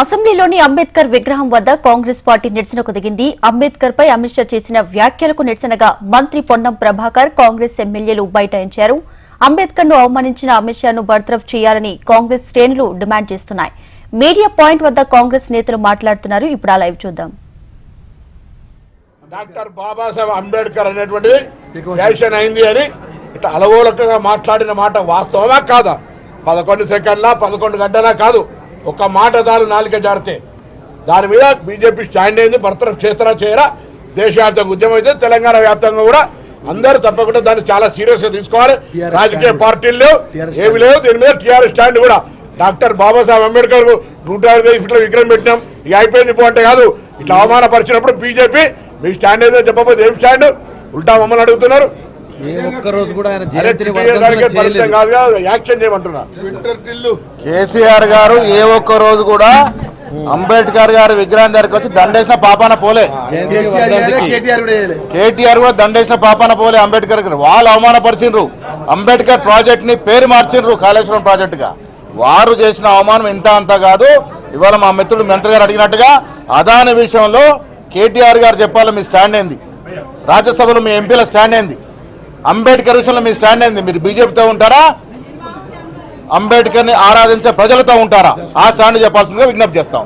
అసెంబ్లీలోని అంబేద్కర్ విగ్రహం వద్ద కాంగ్రెస్ పార్టీ నిరసనకు దిగింది. అంబేద్కర్ పై అమిత్ షా చేసిన వ్యాఖ్యలకు నిరసనగా మంత్రి పొన్నం ప్రభాకర్, కాంగ్రెస్ ఎమ్మెల్యేలు బైఠాయించారు. అంబేద్కర్ ను అవమానించిన అమిత్ షాను బర్తరఫ్ చేయాలని కాంగ్రెస్ శ్రేణులు డిమాండ్ చేస్తున్నాయి. మీడియా పాయింట్ వద్ద కాంగ్రెస్ నేతలు మాట్లాడుతున్నారు. ఇప్పుడు ఆ లైవ్ చూద్దాం. డాక్టర్ బాబాసాహెబ్ అంబేద్కర్ అనేటువంటి ఫ్యాషన్ అయింది అని ఇట్లా అలవోలకగా మాట్లాడిన మాట వాస్తవమా కాదా? 11 సెకండ్ల 11 గంటలా కాదు, ఒక మాట దాని నాలుక జారితే దాని మీద బీజేపీ స్టాండ్ అయింది. బర్తరఫ్ చేస్తారా చేయరా? దేశవ్యాప్తంగా ఉద్యమం అయితే తెలంగాణ వ్యాప్తంగా కూడా అందరూ తప్పకుండా దాన్ని చాలా సీరియస్గా తీసుకోవాలి. రాజకీయ పార్టీలు లేవు, ఏమి లేవు. దీని మీద టీఆర్ఎస్ స్టాండ్ కూడా డాక్టర్ బాబాసాహెబ్ అంబేద్కర్ 125 ఫీట్ల విగ్రహం పెట్టినాం, ఇక అయిపోయింది పో అంటే కాదు. ఇట్లా అవమానపరిచినప్పుడు బీజేపీ మీ స్టాండ్ ఏదో చెప్పకపోతే ఏం స్టాండ్? ఉల్టా మమ్మల్ని అడుగుతున్నారు. యాక్షన్ చేయమంటున్నా. కేసీఆర్ గారు ఏ ఒక్క రోజు కూడా అంబేద్కర్ గారి విగ్రహం దగ్గరికి వచ్చి దండేసిన పాపాన పోలే. కేటీఆర్ కూడా దండేసిన పాపాన పోలే. అంబేద్కర్ గారు వాళ్ళు అవమానపరిచిండ్రు. అంబేద్కర్ ప్రాజెక్ట్ ని పేరు మార్చిండ్రు కాళేశ్వరం ప్రాజెక్ట్ గా. వారు చేసిన అవమానం ఇంత అంతా కాదు. ఇవాళ మా మిత్రుడు మంత్రి గారు అడిగినట్టుగా అదాని విషయంలో కేటీఆర్ గారు చెప్పాలి మీ స్టాండ్ ఏంది, రాజ్యసభలో మీ ఎంపీల స్టాండ్ ఏంది, అంబేద్కర్ విషయంలో మీ స్టాండ్ ఏంది. మీరు బీజేపీతో ఉంటారా, అంబేద్కర్ని ఆరాధించే ప్రజలతో ఉంటారా? ఆ స్టాండ్ చెప్పాల్సిందిగా విజ్ఞప్తి చేస్తాం.